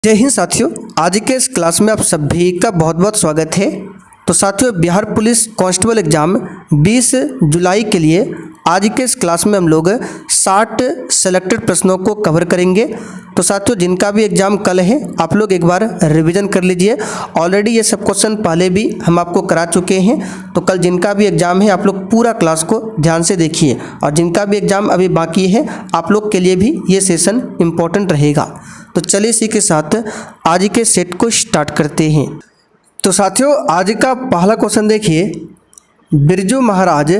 जय हिंद साथियों, आज के इस क्लास में आप सभी का बहुत बहुत स्वागत है। तो साथियों, बिहार पुलिस कांस्टेबल एग्जाम 20 जुलाई के लिए आज के इस क्लास में हम लोग 60 सेलेक्टेड प्रश्नों को कवर करेंगे। तो साथियों, जिनका भी एग्जाम कल है आप लोग एक बार रिवीजन कर लीजिए। ऑलरेडी ये सब क्वेश्चन पहले भी हम आपको करा चुके हैं। तो कल जिनका भी एग्जाम है आप लोग पूरा क्लास को ध्यान से देखिए, और जिनका भी एग्जाम अभी बाकी है आप लोग के लिए भी ये सेशन इम्पोर्टेंट रहेगा। तो चलिए इसी के साथ आज के सेट को स्टार्ट करते हैं। तो साथियों, आज का पहला क्वेश्चन देखिए, बिरजू महाराज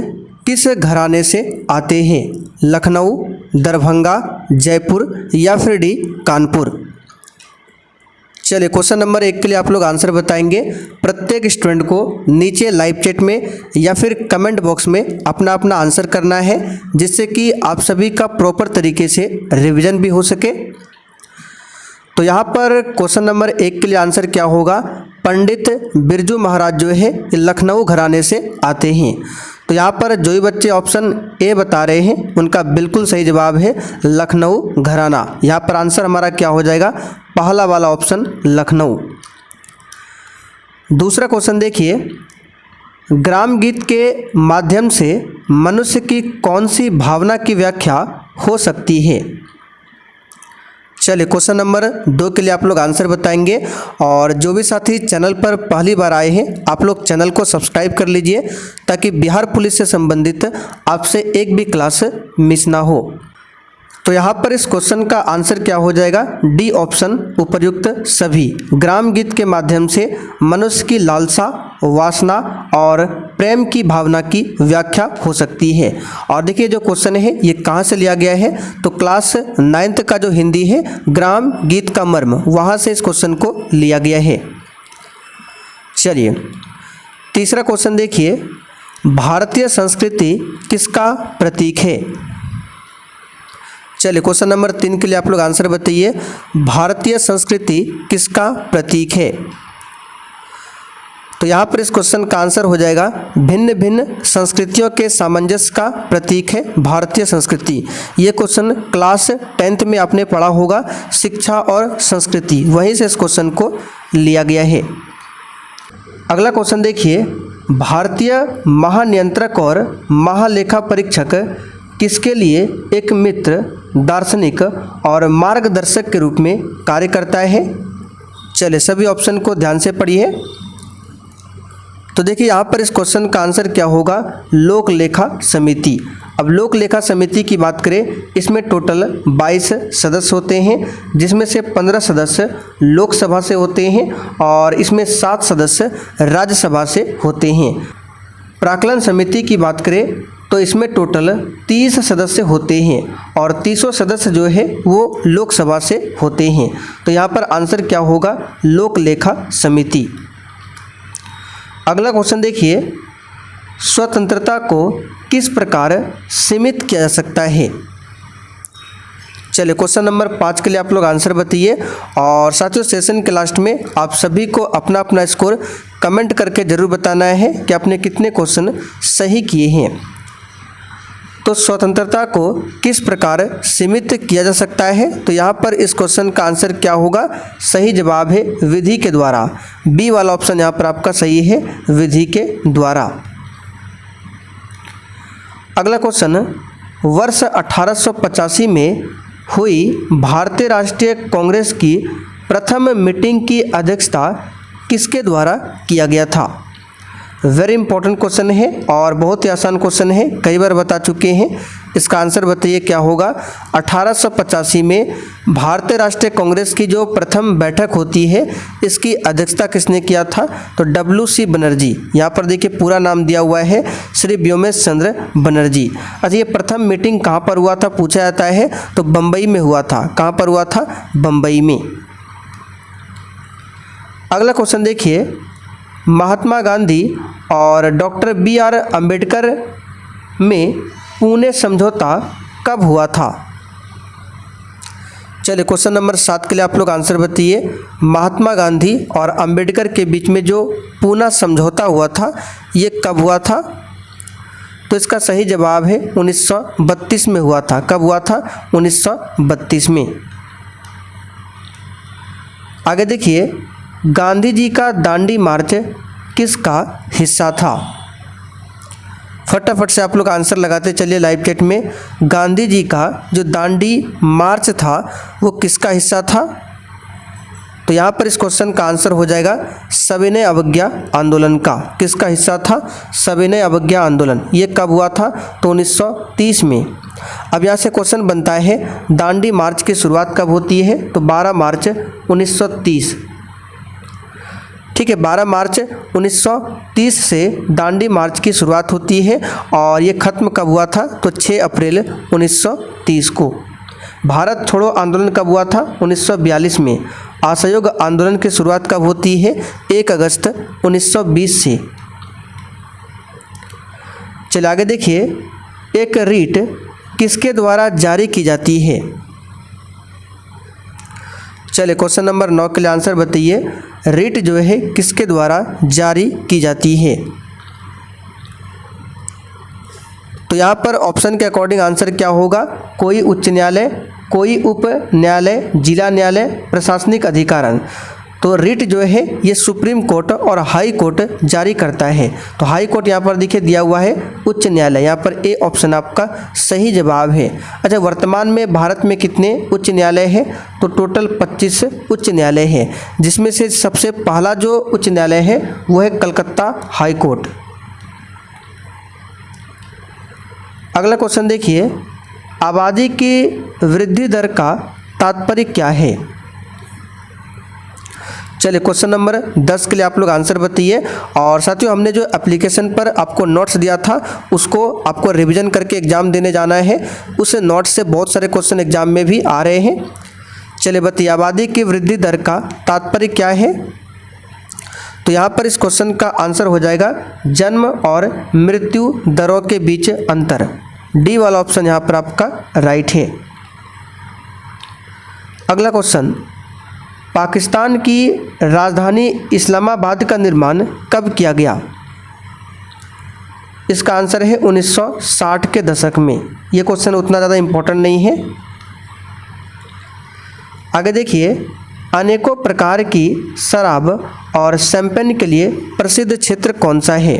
किस घराने से आते हैं? लखनऊ, दरभंगा, जयपुर या फिर डी कानपुर। चलिए क्वेश्चन नंबर 1 के लिए आप लोग आंसर बताएंगे। प्रत्येक स्टूडेंट को नीचे लाइव चैट में या फिर कमेंट बॉक्स में अपना अपना आंसर करना है, जिससे कि आप सभी का प्रॉपर तरीके से रिवीजन भी हो सके। तो यहाँ पर क्वेश्चन नंबर 1 के लिए आंसर क्या होगा? पंडित बिरजू महाराज जो है लखनऊ घराने से आते हैं। तो यहाँ पर जो भी बच्चे ऑप्शन ए बता रहे हैं उनका बिल्कुल सही जवाब है लखनऊ घराना। यहाँ पर आंसर हमारा क्या हो जाएगा? पहला वाला ऑप्शन लखनऊ। दूसरा क्वेश्चन देखिए, ग्राम गीत के माध्यम से मनुष्य की कौन सी भावना की व्याख्या हो सकती है? चलिए क्वेश्चन नंबर 2 के लिए आप लोग आंसर बताएंगे। और जो भी साथी चैनल पर पहली बार आए हैं आप लोग चैनल को सब्सक्राइब कर लीजिए, ताकि बिहार पुलिस से संबंधित आपसे एक भी क्लास मिस ना हो। तो यहाँ पर इस क्वेश्चन का आंसर क्या हो जाएगा? डी ऑप्शन, उपर्युक्त सभी। ग्राम गीत के माध्यम से मनुष्य की लालसा, वासना और प्रेम की भावना की व्याख्या हो सकती है। और देखिए जो क्वेश्चन है ये कहाँ से लिया गया है? तो क्लास 9th का जो हिंदी है ग्राम गीत का मर्म, वहाँ से इस क्वेश्चन को लिया गया है। चलिए तीसरा क्वेश्चन देखिए, भारतीय संस्कृति किसका प्रतीक है? चलिए क्वेश्चन नंबर 3 के लिए आप लोग आंसर बताइए, भारतीय संस्कृति किसका प्रतीक है? तो यहाँ पर इस क्वेश्चन का आंसर हो जाएगा भिन्न भिन्न संस्कृतियों के सामंजस्य का प्रतीक है भारतीय संस्कृति। ये क्वेश्चन क्लास 10th में आपने पढ़ा होगा, शिक्षा और संस्कृति, वहीं से इस क्वेश्चन को लिया गया है। अगला क्वेश्चन देखिए, भारतीय महानियंत्रक और महालेखा परीक्षक किसके लिए एक मित्र, दार्शनिक और मार्गदर्शक के रूप में कार्य करता है? चलिए सभी ऑप्शन को ध्यान से पढ़िए। तो देखिए यहाँ पर इस क्वेश्चन का आंसर क्या होगा? लोक लेखा समिति। अब लोक लेखा समिति की बात करें, इसमें टोटल 22 सदस्य होते हैं, जिसमें से 15 सदस्य लोकसभा से होते हैं और इसमें 7 सदस्य राज्यसभा से होते हैं। प्राक्कलन समिति की बात करें तो इसमें टोटल 30 सदस्य होते हैं और 30 सदस्य जो है वो लोकसभा से होते हैं। तो यहाँ पर आंसर क्या होगा? लोक लेखा समिति। अगला क्वेश्चन देखिए, स्वतंत्रता को किस प्रकार सीमित किया जा सकता है? चलिए क्वेश्चन नंबर 5 के लिए आप लोग आंसर बताइए। और साथियों, सेशन के लास्ट में आप सभी को अपना अपना स्कोर कमेंट करके ज़रूर बताना है कि आपने कितने क्वेश्चन सही किए हैं। तो स्वतंत्रता को किस प्रकार सीमित किया जा सकता है? तो यहाँ पर इस क्वेश्चन का आंसर क्या होगा? सही जवाब है विधि के द्वारा। बी वाला ऑप्शन यहाँ पर आपका सही है, विधि के द्वारा। अगला क्वेश्चन, वर्ष 1885 में हुई भारतीय राष्ट्रीय कांग्रेस की प्रथम मीटिंग की अध्यक्षता किसके द्वारा किया गया था? वेरी इंपॉर्टेंट क्वेश्चन है और बहुत ही आसान क्वेश्चन है, कई बार बता चुके हैं। इसका आंसर बताइए क्या होगा? 1885 में भारतीय राष्ट्रीय कांग्रेस की जो प्रथम बैठक होती है इसकी अध्यक्षता किसने किया था? तो WC बनर्जी। यहाँ पर देखिए पूरा नाम दिया हुआ है, श्री व्योमेश चंद्र बनर्जी। अच्छा, ये प्रथम मीटिंग कहाँ पर हुआ था पूछा जाता है, तो बम्बई में हुआ था। कहाँ पर हुआ था? बम्बई में। अगला क्वेश्चन देखिए, महात्मा गांधी और डॉक्टर BR अम्बेडकर में पुणे समझौता कब हुआ था? चलिए क्वेश्चन नंबर 7 के लिए आप लोग आंसर बताइए, महात्मा गांधी और अम्बेडकर के बीच में जो पुणे समझौता हुआ था ये कब हुआ था? तो इसका सही जवाब है 1932 में हुआ था। कब हुआ था? 1932 में। आगे देखिए, गांधी जी का दांडी मार्च किसका हिस्सा था? फटाफट से आप लोग आंसर लगाते चलिए लाइव चैट में। गांधी जी का जो दांडी मार्च था वो किसका हिस्सा था? तो यहाँ पर इस क्वेश्चन का आंसर हो जाएगा सविनय अवज्ञा आंदोलन का। किसका हिस्सा था? सविनय अवज्ञा आंदोलन। ये कब हुआ था? तो 1930 में। अब यहाँ से क्वेश्चन बनता है दांडी मार्च की शुरुआत कब होती है? तो 12 मार्च 1930। ठीक है, 12 मार्च 1930 से दांडी मार्च की शुरुआत होती है और ये ख़त्म कब हुआ था? तो 6 अप्रैल 1930 को। भारत छोड़ो आंदोलन कब हुआ था? 1942 में। असहयोग आंदोलन की शुरुआत कब होती है? 1 अगस्त 1920 से। चलिए आगे देखिए, एक रीट किसके द्वारा जारी की जाती है? चलिए क्वेश्चन नंबर 9 के लिए आंसर बताइए। रीट जो है किसके द्वारा जारी की जाती है? तो यहाँ पर ऑप्शन के अकॉर्डिंग आंसर क्या होगा? कोई उच्च न्यायालय, कोई उप न्यायालय, जिला न्यायालय, प्रशासनिक अधिकरण। तो रीट जो है ये सुप्रीम कोर्ट और हाई कोर्ट जारी करता है। तो हाई कोर्ट यहाँ पर देखिए दिया हुआ है उच्च न्यायालय। यहाँ पर ए ऑप्शन आपका सही जवाब है। अच्छा, वर्तमान में भारत में कितने उच्च न्यायालय है? तो टोटल 25 उच्च न्यायालय है, जिसमें से सबसे पहला जो उच्च न्यायालय है वो है कलकत्ता हाई कोर्ट। अगला क्वेश्चन देखिए, आबादी की वृद्धि दर का तात्पर्य क्या है? चलिए क्वेश्चन नंबर 10 के लिए आप लोग आंसर बताइए। और साथियों, हमने जो एप्लीकेशन पर आपको नोट्स दिया था उसको आपको रिवीजन करके एग्ज़ाम देने जाना है। उस नोट्स से बहुत सारे क्वेश्चन एग्जाम में भी आ रहे हैं। चलिए बताइए, आबादी की वृद्धि दर का तात्पर्य क्या है? तो यहाँ पर इस क्वेश्चन का आंसर हो जाएगा जन्म और मृत्यु दरों के बीच अंतर। डी वाला ऑप्शन यहाँ पर आपका राइट है। अगला क्वेश्चन, पाकिस्तान की राजधानी इस्लामाबाद का निर्माण कब किया गया? इसका आंसर है 1960 के दशक में। ये क्वेश्चन उतना ज़्यादा इम्पोर्टेंट नहीं है। आगे देखिए, अनेकों प्रकार की शराब और शैंपेन के लिए प्रसिद्ध क्षेत्र कौन सा है?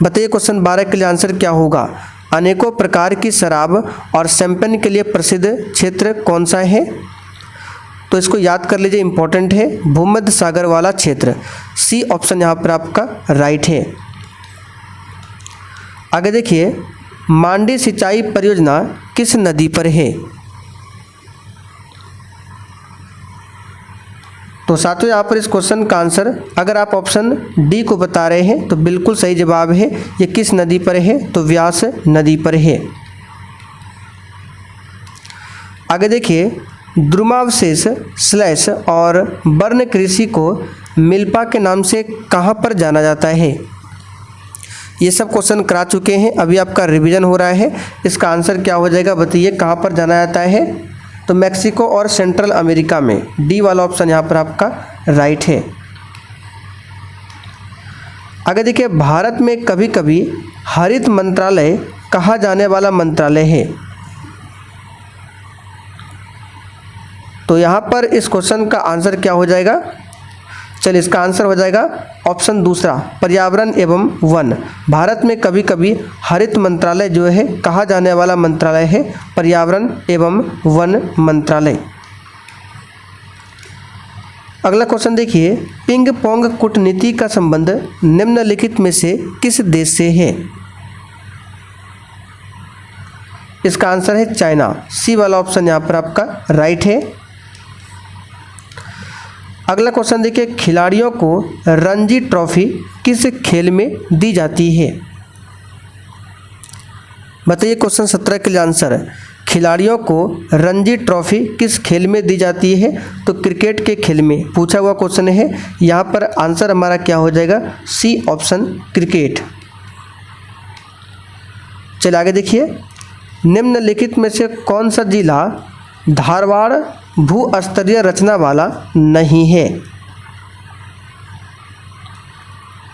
बताइए क्वेश्चन 12 के लिए आंसर क्या होगा? अनेकों प्रकार की शराब और शैंपेन के लिए प्रसिद्ध क्षेत्र कौन सा है? तो इसको याद कर लीजिए, इंपॉर्टेंट है, भूमध्य सागर वाला क्षेत्र। सी ऑप्शन यहाँ पर आपका राइट है। आगे देखिए, मांडी सिंचाई परियोजना किस नदी पर है? तो साथियों, यहाँ पर इस क्वेश्चन का आंसर अगर आप ऑप्शन डी को बता रहे हैं तो बिल्कुल सही जवाब है। ये किस नदी पर है? तो व्यास नदी पर है। आगे देखिए, द्रुमावशेष स्लैश और वर्ण कृषि को मिल्पा के नाम से कहाँ पर जाना जाता है? ये सब क्वेश्चन करा चुके हैं, अभी आपका रिवीजन हो रहा है। इसका आंसर क्या हो जाएगा बताइए, कहाँ पर जाना जाता है? तो मैक्सिको और सेंट्रल अमेरिका में। डी वाला ऑप्शन यहाँ पर आपका राइट है। आगे देखिए, भारत में कभी कभी हरित मंत्रालय कहा जाने वाला मंत्रालय है। तो यहाँ पर इस क्वेश्चन का आंसर क्या हो जाएगा? चलिए इसका आंसर हो जाएगा ऑप्शन दूसरा, पर्यावरण एवं वन। भारत में कभी कभी हरित मंत्रालय जो है कहा जाने वाला मंत्रालय है पर्यावरण एवं वन मंत्रालय। अगला क्वेश्चन देखिए, पिंग पोंग कूटनीति का संबंध निम्नलिखित में से किस देश से है? इसका आंसर है चाइना। सी वाला ऑप्शन यहाँ पर आपका राइट है। अगला क्वेश्चन देखिए, खिलाड़ियों को रणजी ट्रॉफी किस खेल में दी जाती है? बताइए क्वेश्चन 17 के लिए आंसर। खिलाड़ियों को रणजी ट्रॉफी किस खेल में दी जाती है? तो क्रिकेट के खेल में पूछा हुआ क्वेश्चन है। यहाँ पर आंसर हमारा क्या हो जाएगा? C option cricket. चलिए आगे देखिए, निम्नलिखित में से कौन सा जिला धारवाड़ भू-स्तरीय रचना वाला नहीं है?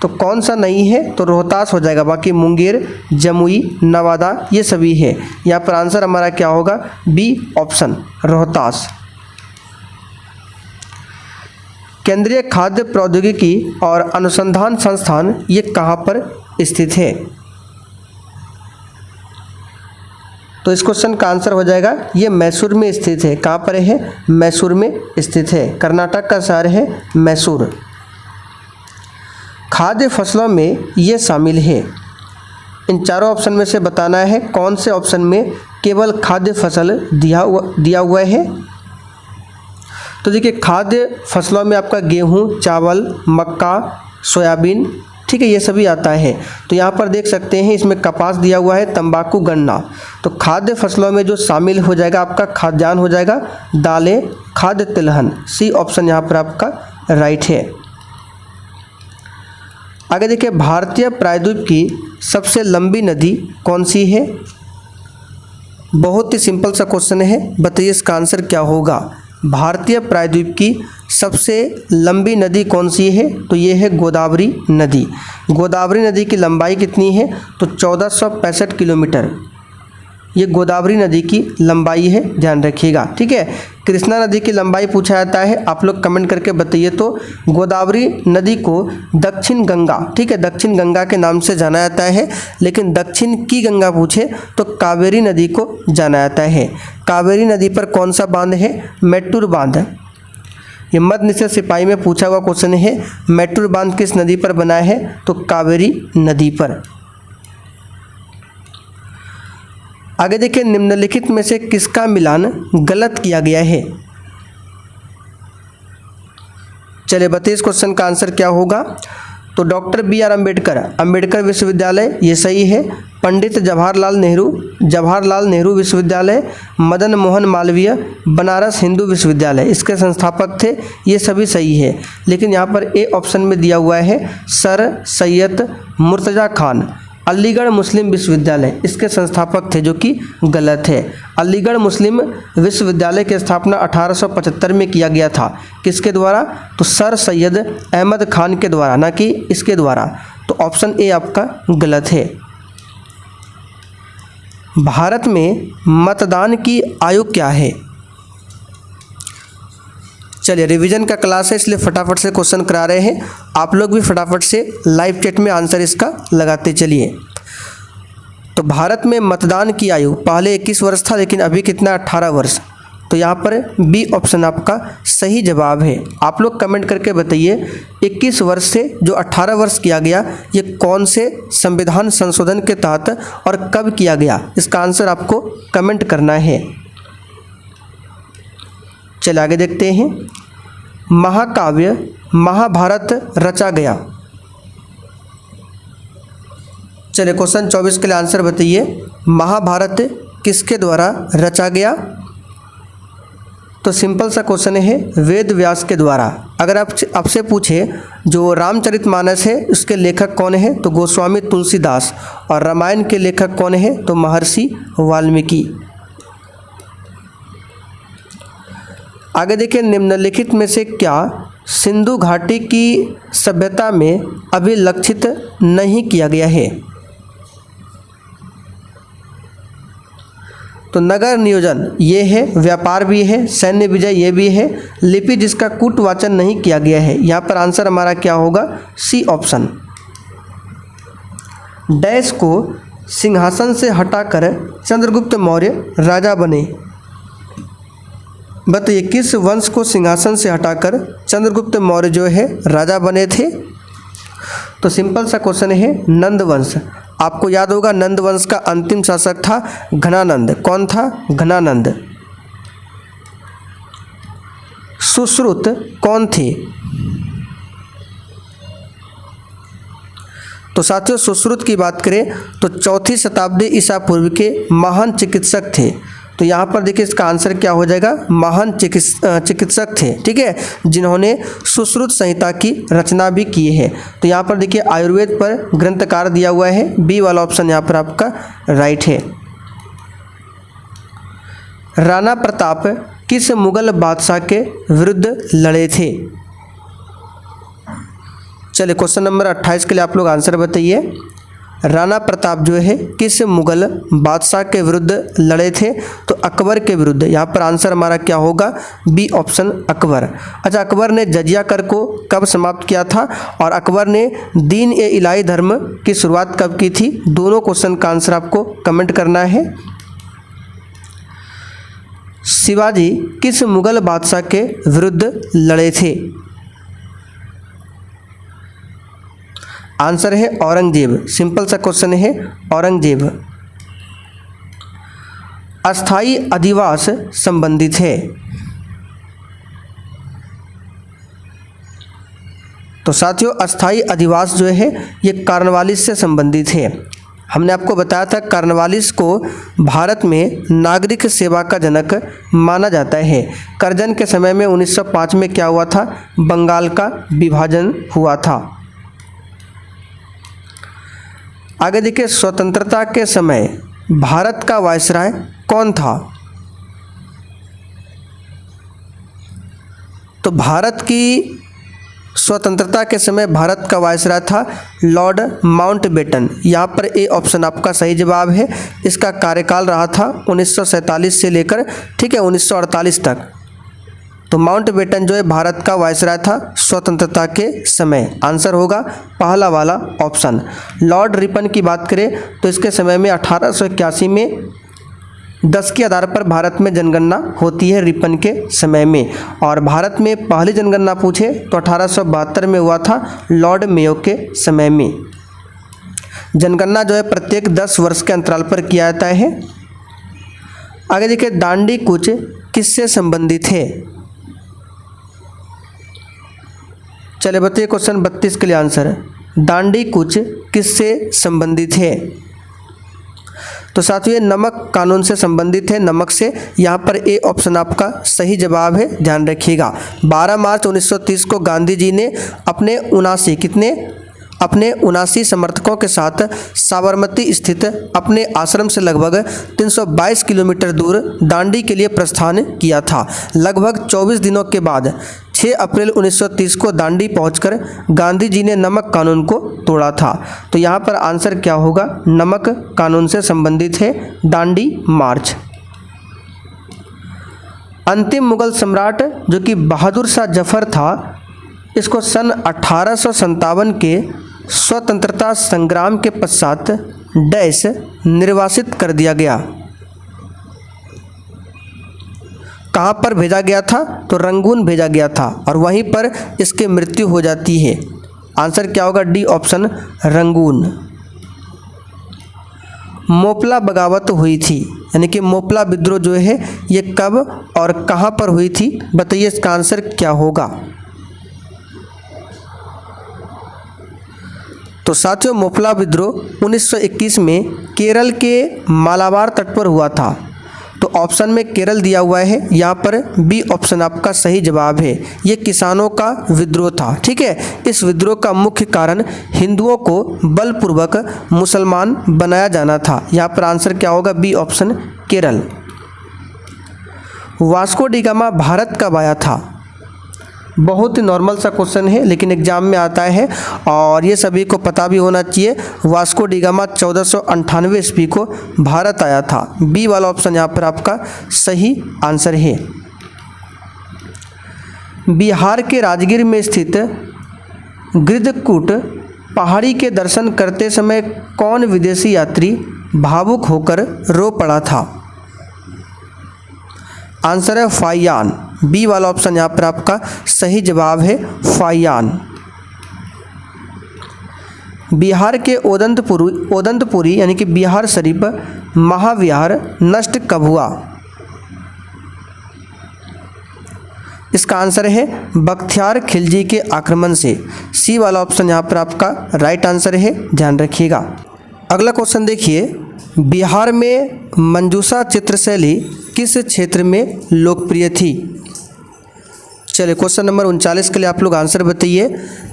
तो कौन सा नहीं है? तो रोहतास हो जाएगा। बाकी मुंगेर, जमुई, नवादा ये सभी है। यहाँ पर आंसर हमारा क्या होगा? B option Rohtas. केंद्रीय खाद्य प्रौद्योगिकी और अनुसंधान संस्थान ये कहाँ पर स्थित है? तो इस क्वेश्चन का आंसर हो जाएगा ये मैसूर में स्थित है। कहाँ पर है? मैसूर में स्थित है। कर्नाटक का शहर है मैसूर। खाद्य फसलों में ये शामिल है। इन चारों ऑप्शन में से बताना है कौन से ऑप्शन में केवल खाद्य फसल दिया हुआ है। तो देखिए खाद्य फसलों में आपका गेहूँ, चावल, मक्का, सोयाबीन, ठीक है, ये सभी आता है। तो यहाँ पर देख सकते हैं इसमें कपास दिया हुआ है, तंबाकू, गन्ना। तो खाद्य फसलों में जो शामिल हो जाएगा आपका खाद्यान्न हो जाएगा दालें, खाद्य तिलहन। सी ऑप्शन यहाँ पर आपका राइट है। आगे देखिए भारतीय प्रायद्वीप की सबसे लंबी नदी कौन सी है? बहुत ही सिंपल सा क्वेश्चन है, बताइए इसका आंसर क्या होगा। भारतीय प्रायद्वीप की सबसे लंबी नदी कौन सी है? तो ये है गोदावरी नदी। गोदावरी नदी की लंबाई कितनी है? तो 1465 किलोमीटर ये गोदावरी नदी की लंबाई है, ध्यान रखिएगा, ठीक है। कृष्णा नदी की लंबाई पूछा जाता है, आप लोग कमेंट करके बताइए। तो गोदावरी नदी को दक्षिण गंगा, ठीक है, दक्षिण गंगा के नाम से जाना जाता है, लेकिन दक्षिण की गंगा पूछे तो कावेरी नदी को जाना जाता है। कावेरी नदी पर कौन सा बांध है? मैट्टूर बांध। ये मध्य निषेध सिपाही में पूछा हुआ क्वेश्चन है। मैट्टूर बांध किस नदी पर बना है? तो कावेरी नदी पर। आगे देखिए निम्नलिखित में से किसका मिलान गलत किया गया है? चलिए बताइए इस क्वेश्चन का आंसर क्या होगा। तो डॉक्टर BR अंबेडकर विश्वविद्यालय ये सही है। पंडित जवाहरलाल नेहरू विश्वविद्यालय, मदन मोहन मालवीय बनारस हिंदू विश्वविद्यालय इसके संस्थापक थे, ये सभी सही है। लेकिन यहाँ पर ए ऑप्शन में दिया हुआ है सर सैयद मुर्तज़ा खान अलीगढ़ मुस्लिम विश्वविद्यालय इसके संस्थापक थे, जो कि गलत है। अलीगढ़ मुस्लिम विश्वविद्यालय की स्थापना 1875 में किया गया था। किसके द्वारा? तो सर सैयद अहमद खान के द्वारा, ना कि इसके द्वारा। तो ऑप्शन ए आपका गलत है। भारत में मतदान की आयु क्या है? चलिए रिवीजन का क्लास है इसलिए फटाफट से क्वेश्चन करा रहे हैं, आप लोग भी फटाफट से लाइव चैट में आंसर इसका लगाते चलिए। तो भारत में मतदान की आयु पहले 21 वर्ष था, लेकिन अभी कितना? 18 वर्ष। तो यहाँ पर बी ऑप्शन आपका सही जवाब है। आप लोग कमेंट करके बताइए 21 वर्ष से जो 18 वर्ष किया गया ये कौन से संविधान संशोधन के तहत और कब किया गया? इसका आंसर आपको कमेंट करना है। चलिए आगे देखते हैं। महाकाव्य महाभारत रचा गया। चलिए क्वेश्चन 24 के लिए आंसर बताइए। महाभारत किसके द्वारा रचा गया? तो सिंपल सा क्वेश्चन है, वेद व्यास के द्वारा। अगर आपसे पूछे जो रामचरितमानस है उसके लेखक कौन है? तो गोस्वामी तुलसीदास। और रामायण के लेखक कौन है? तो महर्षि वाल्मीकि। आगे देखिए निम्नलिखित में से क्या सिंधु घाटी की सभ्यता में अभिलक्षित नहीं किया गया है? तो नगर नियोजन ये है, व्यापार भी है, सैन्य विजय ये भी है, लिपि जिसका कूटवाचन नहीं किया गया है। यहाँ पर आंसर हमारा क्या होगा? C option. डैश को सिंहासन से हटाकर चंद्रगुप्त मौर्य राजा बने। बताइए किस वंश को सिंहासन से हटाकर चंद्रगुप्त मौर्य जो है राजा बने थे? तो सिंपल सा क्वेश्चन है नंद वंश। आपको याद होगा नंद वंश का अंतिम शासक था घनानंद। कौन था? घनानंद। सुश्रुत कौन थे? तो साथियों सुश्रुत की बात करें तो 4वीं शताब्दी ईसा पूर्व के महान चिकित्सक थे। तो यहाँ पर देखिए इसका आंसर क्या हो जाएगा? महान चिकित्सक थे, ठीक है, जिन्होंने सुश्रुत संहिता की रचना भी की है। तो यहाँ पर देखिए आयुर्वेद पर ग्रंथकार दिया हुआ है, बी वाला ऑप्शन यहाँ पर आपका राइट है। राणा प्रताप किस मुगल बादशाह के विरुद्ध लड़े थे? चलिए क्वेश्चन नंबर 28 के लिए आप लोग आंसर बताइए। राणा प्रताप जो है किस मुगल बादशाह के विरुद्ध लड़े थे? तो अकबर के विरुद्ध। यहाँ पर आंसर हमारा क्या होगा? B option Akbar. अच्छा, अकबर ने जजिया कर को कब समाप्त किया था और अकबर ने दीन ए इलाही धर्म की शुरुआत कब की थी? दोनों क्वेश्चन का आंसर आपको कमेंट करना है। शिवाजी किस मुगल बादशाह के विरुद्ध लड़े थे? आंसर है औरंगजेब। सिंपल सा क्वेश्चन है, औरंगजेब। अस्थाई अधिवास संबंधित है। तो साथियों, अस्थाई अधिवास जो है ये कार्नवालिस से संबंधित है। हमने आपको बताया था कार्नवालिस को भारत में नागरिक सेवा का जनक माना जाता है। करजन के समय में 1905 में क्या हुआ था? बंगाल का विभाजन हुआ था। आगे देखिए, स्वतंत्रता के समय भारत का वायसराय कौन था? तो भारत की स्वतंत्रता के समय भारत का वायसराय था लॉर्ड माउंटबेटन। यहाँ पर ए ऑप्शन आपका सही जवाब है। इसका कार्यकाल रहा था 1947 से लेकर 1948 तक। तो माउंटबेटन जो है भारत का वायसराय था स्वतंत्रता के समय। आंसर होगा पहला वाला ऑप्शन। लॉर्ड रिपन की बात करें तो इसके समय में 1881 में 10 के आधार पर भारत में जनगणना होती है रिपन के समय में। और भारत में पहली जनगणना पूछे तो 1872 में हुआ था लॉर्ड मेयो के समय में। जनगणना जो है प्रत्येक 10 वर्ष के अंतराल पर किया जाता है। आगे देखिए, दांडी कूच किससे संबंधित है? चलिए बताइए, क्वेश्चन 32 के लिए आंसर। दांडी कूच किससे संबंधित है? तो साथियों, ये नमक कानून से संबंधित है, नमक से। यहाँ पर ए ऑप्शन आपका सही जवाब है, ध्यान रखिएगा। 12 मार्च 1930 को गांधी जी ने अपने 79 समर्थकों के साथ साबरमती स्थित अपने आश्रम से लगभग 322 किलोमीटर दूर दांडी के लिए प्रस्थान किया था। लगभग 24 दिनों के बाद 6 अप्रैल 1930 को दांडी पहुंचकर गांधी जी ने नमक कानून को तोड़ा था। तो यहाँ पर आंसर क्या होगा? नमक कानून से संबंधित है दांडी मार्च। अंतिम मुगल सम्राट जो कि बहादुर शाह जफर था, इसको सन 1857 के स्वतंत्रता संग्राम के पश्चात डैश निर्वासित कर दिया गया। कहाँ पर भेजा गया था? तो रंगून भेजा गया था और वहीं पर इसकी मृत्यु हो जाती है। आंसर क्या होगा? D option Rangoon. मोपला बगावत हुई थी, यानी कि मोपला विद्रोह जो है ये कब और कहाँ पर हुई थी? बताइए, इसका आंसर क्या होगा? तो साथियों, मोपला विद्रोह 1921 में केरल के मालाबार तट पर हुआ था। तो ऑप्शन में केरल दिया हुआ है, यहाँ पर बी ऑप्शन आपका सही जवाब है। ये किसानों का विद्रोह था। ठीक है, इस विद्रोह का मुख्य कारण हिंदुओं को बलपूर्वक मुसलमान बनाया जाना था। यहाँ पर आंसर क्या होगा? B option Kerala. Vasco da Gama Bharat कब आया था? बहुत ही नॉर्मल सा क्वेश्चन है, लेकिन एग्जाम में आता है और ये सभी को पता भी होना चाहिए। वास्को डी गामा 1498 ईस्वी को भारत आया था। बी वाला ऑप्शन यहाँ पर आपका सही आंसर है। बिहार के राजगीर में स्थित गिरधकूट पहाड़ी के दर्शन करते समय कौन विदेशी यात्री भावुक होकर रो पड़ा था? आंसर है फाइयान। बी वाला ऑप्शन यहाँ पर आपका सही जवाब है, फाइयान। बिहार के ओदंतपुरी यानी कि बिहार शरीफ महाविहार नष्ट कब हुआ? इसका आंसर है बख्तियार खिलजी के आक्रमण से। सी वाला ऑप्शन यहाँ पर आपका राइट आंसर है, ध्यान रखिएगा। अगला क्वेश्चन देखिए, बिहार में मंजूषा चित्रशैली किस क्षेत्र में लोकप्रिय थी? चलिए, क्वेश्चन नंबर 39 के लिए आप लोग आंसर बताइए।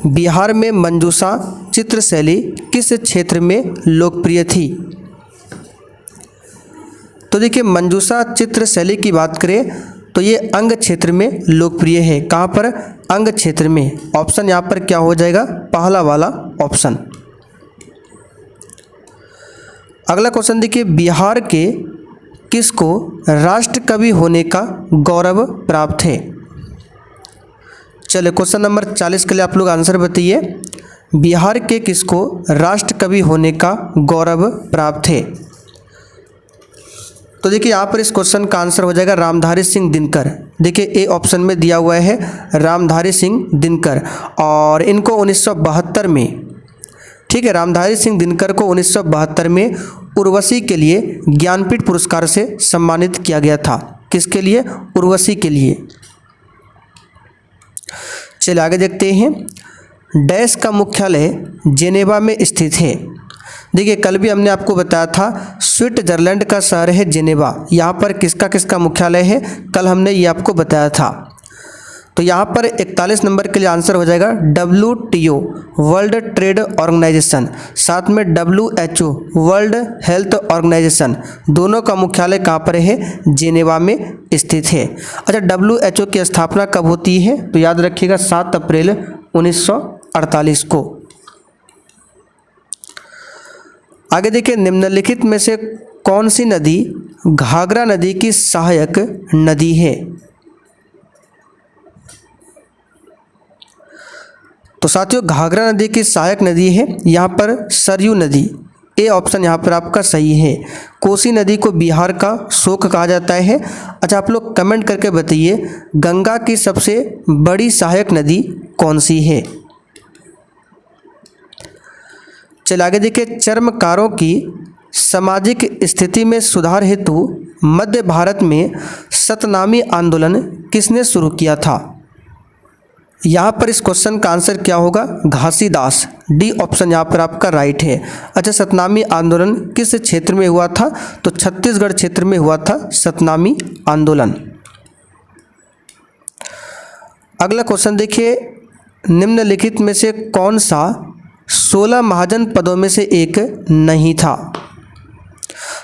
बिहार में मंजूषा चित्रशैली किस क्षेत्र में लोकप्रिय थी? तो देखिए, मंजूषा चित्रशैली की बात करें तो ये अंग क्षेत्र में लोकप्रिय है। कहाँ पर? अंग क्षेत्र में। ऑप्शन यहाँ पर क्या हो जाएगा? पहला वाला ऑप्शन। अगला क्वेश्चन देखिए, बिहार के किसको राष्ट्र कवि होने का गौरव प्राप्त है? चलिए क्वेश्चन नंबर 40 के लिए आप लोग आंसर बताइए। बिहार के किसको राष्ट्र कवि होने का गौरव प्राप्त है? तो देखिए यहाँ पर इस क्वेश्चन का आंसर हो जाएगा रामधारी सिंह दिनकर। देखिए ए ऑप्शन में दिया हुआ है रामधारी सिंह दिनकर, और इनको 1972 में, ठीक है, रामधारी सिंह दिनकर को 1972 में उर्वशी के लिए ज्ञानपीठ पुरस्कार से सम्मानित किया गया था। किसके लिए? उर्वशी के लिए। चलिए आगे देखते हैं। डैश का मुख्यालय जेनेवा में स्थित है। देखिए कल भी हमने आपको बताया था स्विट्जरलैंड का शहर है जेनेवा। यहाँ पर किसका किसका मुख्यालय है, कल हमने ये आपको बताया था। तो यहाँ पर 41 नंबर के लिए आंसर हो जाएगा WTO वर्ल्ड ट्रेड ऑर्गेनाइजेशन, साथ में WHO वर्ल्ड हेल्थ ऑर्गेनाइजेशन, दोनों का मुख्यालय कहाँ पर है? जेनेवा में स्थित है। अच्छा, WHO की स्थापना कब होती है? तो याद रखिएगा 7 अप्रैल 1948 को। आगे देखिए, निम्नलिखित में से कौन सी नदी घाघरा नदी की सहायक नदी है? तो साथियों घाघरा नदी की सहायक नदी है यहाँ पर सरयू नदी। ए ऑप्शन यहाँ पर आपका सही है। कोसी नदी को बिहार का शोक कहा जाता है। अच्छा, आप लोग कमेंट करके बताइए गंगा की सबसे बड़ी सहायक नदी कौन सी है? चलिए आगे देखिए, चर्मकारों की सामाजिक स्थिति में सुधार हेतु मध्य भारत में सतनामी आंदोलन किसने शुरू किया था? यहाँ पर इस क्वेश्चन का आंसर क्या होगा? घासीदास। डी ऑप्शन यहाँ पर आपका राइट है। अच्छा, सतनामी आंदोलन किस क्षेत्र में हुआ था? तो छत्तीसगढ़ क्षेत्र में हुआ था सतनामी आंदोलन। अगला क्वेश्चन देखिए, निम्नलिखित में से कौन सा 16 महाजन पदों में से एक नहीं था?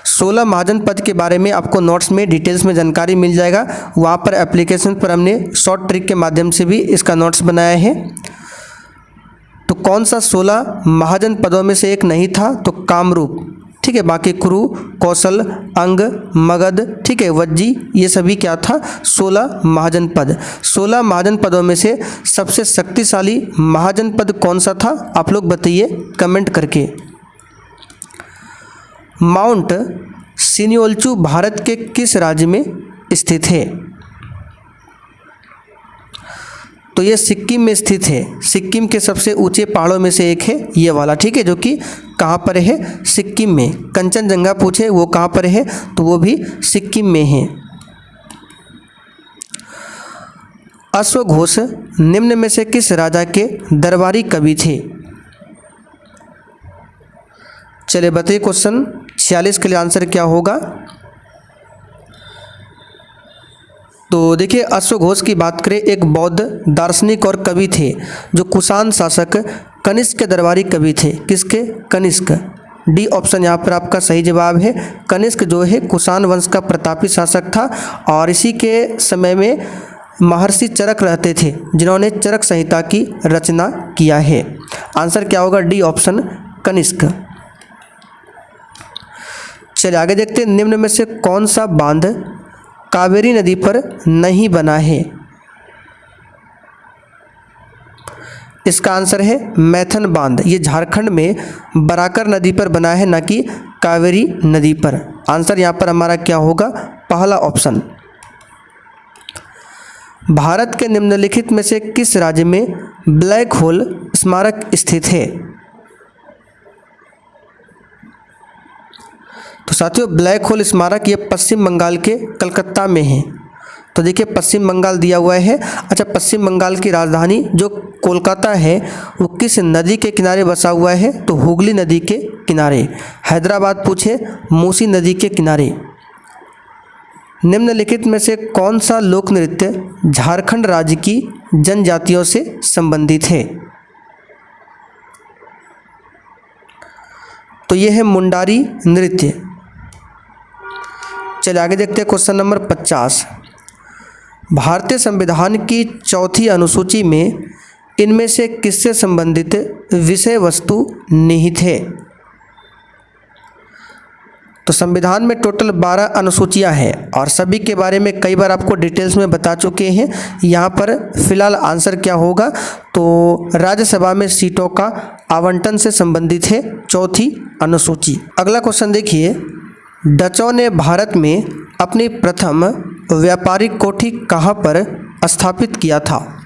16 महाजन पद के बारे में आपको नोट्स में डिटेल्स में जानकारी मिल जाएगा। वहाँ पर एप्लीकेशन पर हमने शॉर्ट ट्रिक के माध्यम से भी इसका नोट्स बनाया है। तो कौन सा 16 महाजन पदों में से एक नहीं था? तो कामरूप, ठीक है, बाकी कुरु, कौशल, अंग, मगध, ठीक है, वज्जी, ये सभी क्या था? 16 महाजन पद। 16 महाजन पदों में से सबसे शक्तिशाली महाजन पद कौन सा था? आप लोग बताइए कमेंट करके। माउंट सिनियोल्चू भारत के किस राज्य में स्थित है? तो ये सिक्किम में स्थित है। सिक्किम के सबसे ऊंचे पहाड़ों में से एक है ये वाला, ठीक है, जो कि कहाँ पर है? सिक्किम में। कंचनजंगा पूछे वो कहाँ पर है? तो वो भी सिक्किम में है। अश्वघोष निम्न में से किस राजा के दरबारी कवि थे? चलिए बताइए क्वेश्चन 46 के लिए आंसर क्या होगा? तो देखिए अश्वघोष की बात करें, एक बौद्ध दार्शनिक और कवि थे जो कुषाण शासक कनिष्क के दरबारी कवि थे। किसके? कनिष्क। डी ऑप्शन यहाँ पर आपका सही जवाब है। कनिष्क जो है कुषाण वंश का प्रतापी शासक था, और इसी के समय में महर्षि चरक रहते थे जिन्होंने चरक संहिता की रचना किया है। आंसर क्या होगा? D option Kanishka. चलिए आगे देखते हैं, निम्न में से कौन सा बांध कावेरी नदी पर नहीं बना है? इसका आंसर है मैथन बांध। ये झारखंड में बराकर नदी पर बना है, न कि कावेरी नदी पर। आंसर यहाँ पर हमारा क्या होगा? पहला ऑप्शन। भारत के निम्नलिखित में से किस राज्य में ब्लैक होल स्मारक स्थित है? तो साथियों ब्लैक होल स्मारक ये पश्चिम बंगाल के कलकत्ता में है। तो देखिए पश्चिम बंगाल दिया हुआ है। अच्छा, पश्चिम बंगाल की राजधानी जो कोलकाता है वो किस नदी के किनारे बसा हुआ है? तो हुगली नदी के किनारे। हैदराबाद पूछे, मूसी नदी के किनारे। निम्नलिखित में से कौन सा लोक नृत्य झारखंड राज्य की जनजातियों से संबंधित है? तो यह है मुंडारी नृत्य। चलिए आगे देखते हैं क्वेश्चन नंबर 50। भारतीय संविधान की चौथी अनुसूची में इनमें से किससे संबंधित विषय वस्तु निहित है? तो संविधान में टोटल 12 अनुसूचियां हैं और सभी के बारे में कई बार आपको डिटेल्स में बता चुके हैं। यहाँ पर फिलहाल आंसर क्या होगा, तो राज्यसभा में सीटों का आवंटन से संबंधित है चौथी अनुसूची। अगला क्वेश्चन देखिए, डचों ने भारत में अपनी प्रथम व्यापारिक कोठी कहाँ पर स्थापित किया था।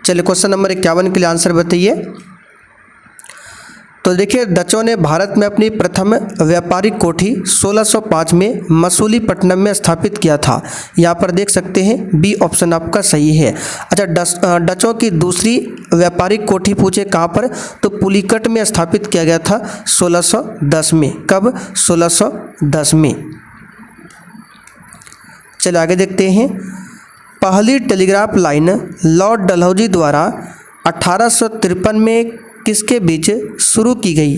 चलिए क्वेश्चन नंबर 51 के लिए आंसर बताइए। तो देखिए, डचों ने भारत में अपनी प्रथम व्यापारिक कोठी 1605 में मसूलीपट्टनम में स्थापित किया था। यहाँ पर देख सकते हैं बी ऑप्शन आपका सही है। अच्छा, डचों की दूसरी व्यापारिक कोठी पूछे कहाँ पर, तो पुलिकट में स्थापित किया गया था 1610 में। कब? 1610 में। चलिए आगे देखते हैं। पहली टेलीग्राफ लाइन लॉर्ड डलहौजी द्वारा 1853 में किसके बीच शुरू की गई।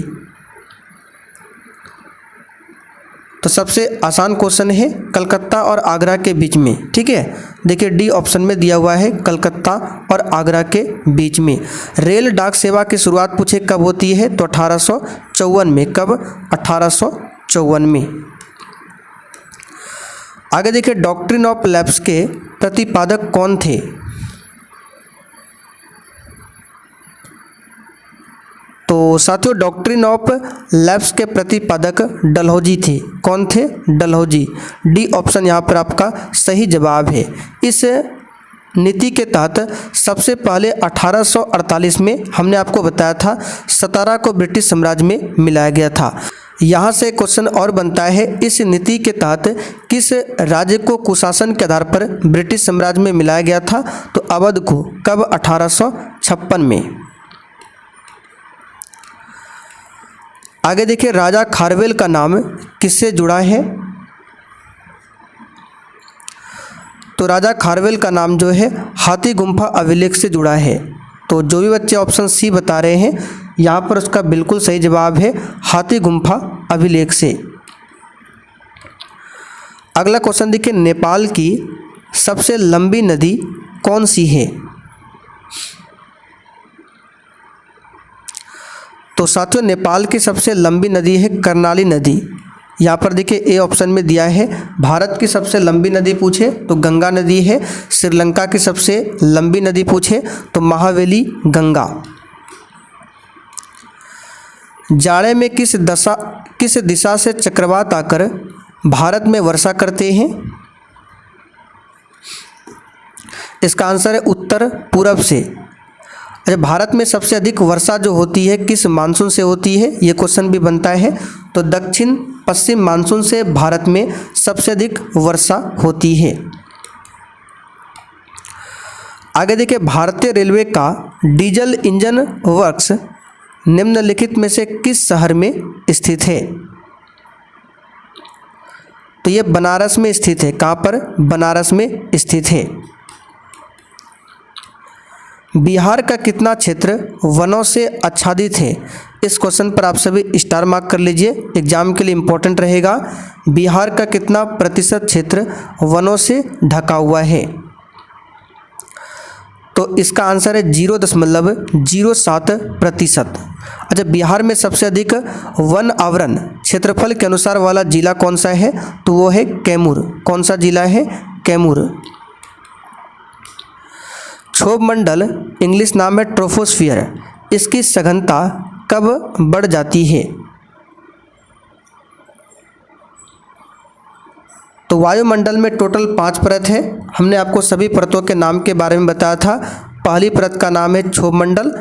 तो सबसे आसान क्वेश्चन है, कलकत्ता और आगरा के बीच में। ठीक है, देखिए डी ऑप्शन में दिया हुआ है कलकत्ता और आगरा के बीच में। रेल डाक सेवा की शुरुआत पूछे कब होती है, तो 1854 में। कब? 1854 में। आगे देखिए, डॉक्ट्रिन ऑफ लैप्स के प्रतिपादक कौन थे। तो साथियों, डॉक्ट्रिन ऑफ लैप्स के प्रतिपादक डलहौजी थे। कौन थे? डलहौजी। डी ऑप्शन यहाँ पर आपका सही जवाब है। इस नीति के तहत सबसे पहले 1848 में हमने आपको बताया था सतारा को ब्रिटिश साम्राज्य में मिलाया गया था। यहाँ से क्वेश्चन और बनता है, इस नीति के तहत किस राज्य को कुशासन के आधार पर ब्रिटिश साम्राज्य में मिलाया गया था, तो अवध को। कब? 1856 में। आगे देखिए, राजा खारवेल का नाम किससे जुड़ा है। तो राजा खारवेल का नाम जो है हाथी गुम्फा अभिलेख से जुड़ा है। तो जो भी बच्चे ऑप्शन सी बता रहे हैं, यहाँ पर उसका बिल्कुल सही जवाब है हाथी गुम्फा अभिलेख से। अगला क्वेश्चन देखिए, नेपाल की सबसे लंबी नदी कौन सी है। तो साथियों, नेपाल की सबसे लंबी नदी है कर्णाली नदी। यहाँ पर देखिए ए ऑप्शन में दिया है। भारत की सबसे लंबी नदी पूछे तो गंगा नदी है। श्रीलंका की सबसे लंबी नदी पूछे तो महावेली गंगा। जाड़े में किस दिशा से चक्रवात आकर भारत में वर्षा करते हैं। इसका आंसर है उत्तर पूरब से। अच्छा, भारत में सबसे अधिक वर्षा जो होती है किस मानसून से होती है, ये क्वेश्चन भी बनता है। तो दक्षिण पश्चिम मानसून से भारत में सबसे अधिक वर्षा होती है। आगे देखिए, भारतीय रेलवे का डीजल इंजन वर्क्स निम्नलिखित में से किस शहर में स्थित है। तो ये बनारस में स्थित है। कहाँ पर? बनारस में स्थित है। बिहार का कितना क्षेत्र वनों से आच्छादित है। इस क्वेश्चन पर आप सभी स्टार मार्क कर लीजिए, एग्जाम के लिए इम्पोर्टेंट रहेगा। बिहार का कितना प्रतिशत क्षेत्र वनों से ढका हुआ है। तो इसका आंसर है 0.07%। अच्छा, बिहार में सबसे अधिक वन आवरण क्षेत्रफल के अनुसार वाला जिला कौन सा है, तो वो है कैमूर। कौन सा जिला है? कैमूर। क्षोभ मंडल इंग्लिश नाम है ट्रोपोस्फियर। इसकी सघनता कब बढ़ जाती है। तो वायुमंडल में टोटल 5 परत है। हमने आपको सभी परतों के नाम के बारे में बताया था। पहली परत का नाम है क्षोभ मंडल,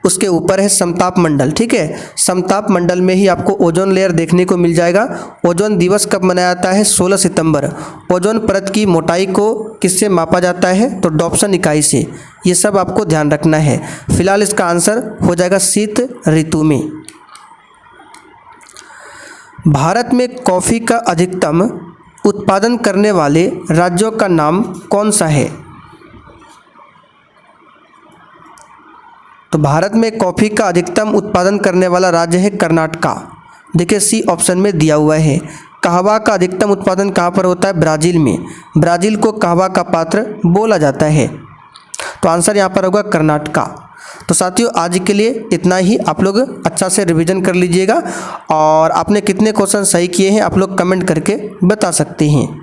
उसके ऊपर है समताप मंडल। ठीक है, समताप मंडल में ही आपको ओजोन लेयर देखने को मिल जाएगा। ओजोन दिवस कब मनाया जाता है? 16 सितंबर। ओजोन परत की मोटाई को किससे मापा जाता है? तो डॉप्सन इकाई से। ये सब आपको ध्यान रखना है। फिलहाल इसका आंसर हो जाएगा शीत ऋतु में। भारत में कॉफ़ी का अधिकतम उत्पादन करने वाले राज्यों का नाम कौन सा है। तो भारत में कॉफ़ी का अधिकतम उत्पादन करने वाला राज्य है कर्नाटका। देखिए सी ऑप्शन में दिया हुआ है। कहवा का अधिकतम उत्पादन कहाँ पर होता है? ब्राज़ील में। ब्राज़ील को कहवा का पात्र बोला जाता है। तो आंसर यहाँ पर होगा कर्नाटका। तो साथियों आज के लिए इतना ही। आप लोग अच्छा से रिवीजन कर लीजिएगा और आपने कितने क्वेश्चन सही किए हैं आप लोग कमेंट करके बता सकते हैं।